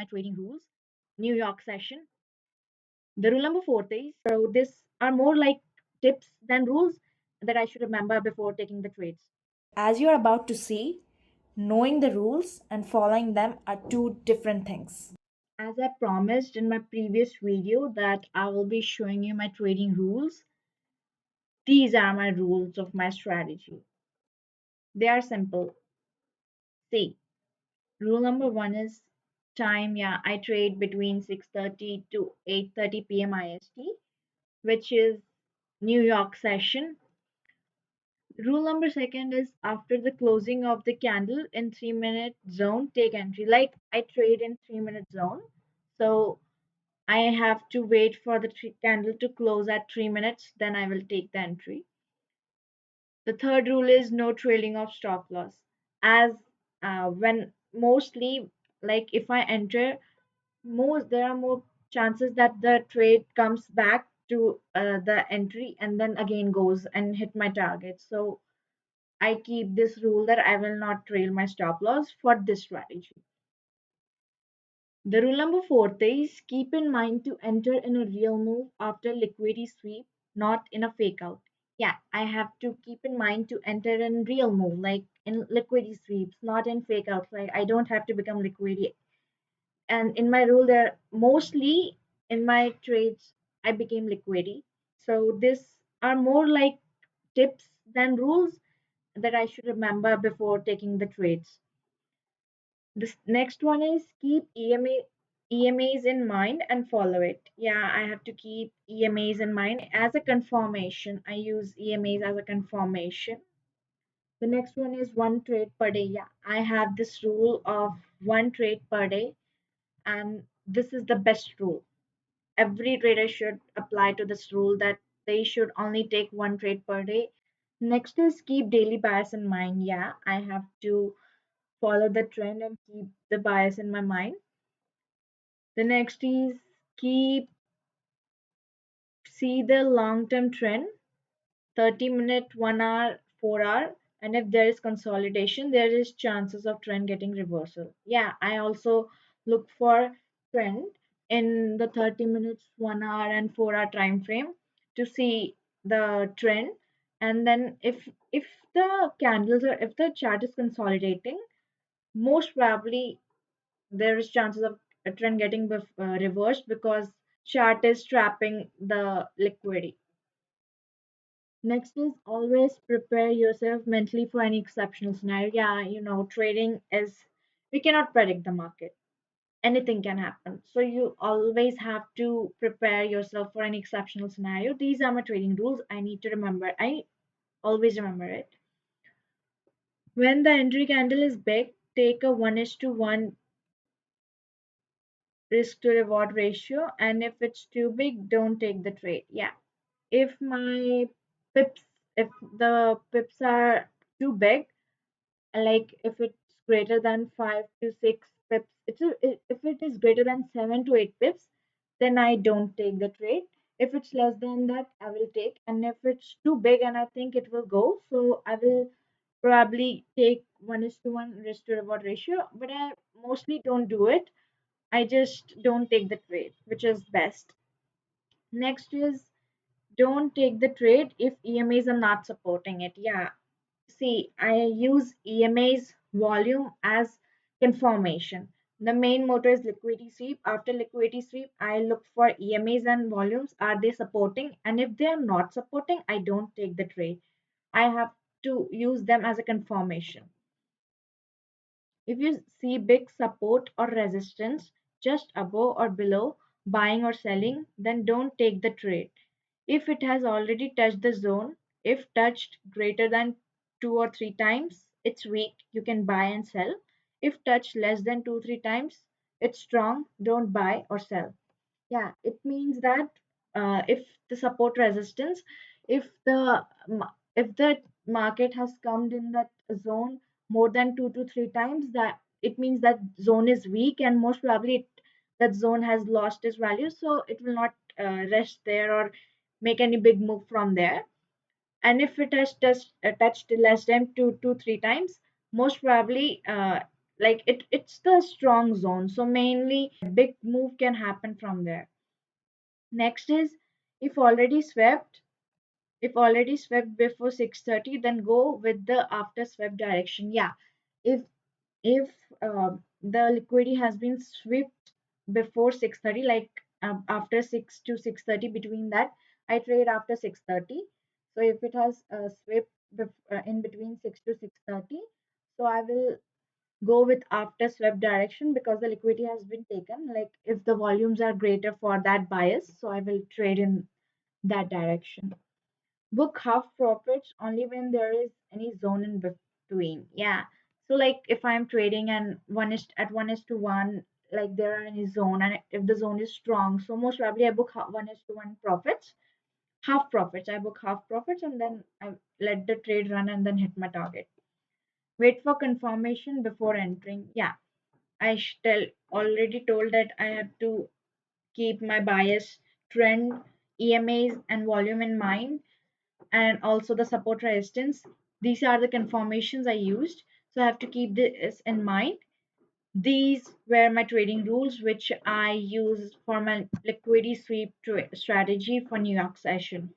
my trading rules, New York session. The rule number 4 is so these are more like tips than rules that I should remember before taking the trades. As you're about to see, knowing the rules and following them are two different things. As I promised in my previous video that I will be showing you my trading rules, these are my rules of my strategy. They are simple. See, rule number 1 is time. Yeah, I trade between 6:30 to 8:30 p.m. IST, which is New York session. Rule number second is after the closing of the candle in 3-minute zone, take entry. Like I trade in 3-minute zone. So I have to wait for the candle to close at 3 minutes, then I will take the entry. The third rule is no trailing of stop loss. As when mostly, like if I enter, there are more chances that the trade comes back to the entry and then again goes and hit my target. So I keep this rule that I will not trail my stop loss for this strategy. The rule number 4 is keep in mind to enter in a real move after liquidity sweep, not in a fake out. Yeah, I have to keep in mind to enter in real move, like in liquidity sweeps, not in fake outs. Like I don't have to become liquidity. And in my rule, there mostly in my trades, I became liquidity. So this are more like tips than rules that I should remember before taking the trades. This next one is keep EMAs in mind and follow it. Yeah, I have to keep EMAs in mind as a confirmation. I use EMAs as a confirmation. The next one is one trade per day. Yeah, I have this rule of one trade per day, and this is the best rule. Every trader should apply to this rule that they should only take one trade per day. Next is keep daily bias in mind. Yeah, I have to follow the trend and keep the bias in my mind. The next is keep see the long term trend, 30-minute, 1 hour, 4 hour, and if there is consolidation, there is chances of trend getting reversal. Yeah, I also look for trend in the 30 minutes, 1 hour, and 4 hour time frame to see the trend. And then if the candles or if the chart is consolidating, most probably there is chances of a trend getting reversed because chart is trapping the liquidity. Next is always prepare yourself mentally for any exceptional scenario. Yeah, trading is, we cannot predict the market. Anything can happen. So you always have to prepare yourself for any exceptional scenario. These are my trading rules. I need to remember. I always remember it. When the entry candle is big, take a 1:1 risk to reward ratio, and if it's too big, don't take the trade. Yeah, if my pips if the pips are too big, like if it's greater than 5 to 6 pips, if it is greater than 7 to 8 pips, then I don't take the trade. If it's less than that, I will take, and if it's too big and I think it will go, so I will probably take 1:1 risk to reward ratio, but I mostly don't do it. I just don't take the trade, which is best. Next is don't take the trade if EMAs are not supporting it. Yeah, see, I use EMA's volume as confirmation. The main motor is liquidity sweep. After liquidity sweep, I look for EMAs and volumes. Are they supporting? And if they are not supporting, I don't take the trade. I have to use them as a confirmation. If you see big support or resistance just above or below buying or selling, then don't take the trade. If it has already touched the zone, if touched greater than 2 or 3 times, it's weak, you can buy and sell. If touched less than 2 3 times, it's strong, don't buy or sell. Yeah, it means that if the support resistance, if the market has come in that zone more than 2 to 3 times, that it means that zone is weak, and most probably that zone has lost its value, so it will not rest there or make any big move from there. And if it has touched less than 2 to 3 times, most probably Like it's the strong zone. So mainly big move can happen from there. Next is if already swept, if already swept before 6:30, then go with the after swept direction. Yeah, if the liquidity has been swept before 6:30, like after 6 to 6:30, between that I trade after 6:30. So if it has swept in between 6 to 6:30, so I will go with after swept direction because the liquidity has been taken. Like if the volumes are greater for that bias, so I will trade in that direction. Book half profits only when there is any zone in between. Yeah. So like if I'm trading and one is at 1:1, like there are any zone, and if the zone is strong, so most probably I book 1:1 profits, half profits. I book half profits and then I let the trade run and then hit my target. Wait for confirmation before entering. Yeah, I tell already told that I have to keep my bias, trend, EMAs, and volume in mind, and also the support resistance. These are the confirmations I used. So I have to keep this in mind. These were my trading rules, which I used for my liquidity sweep strategy for New York session.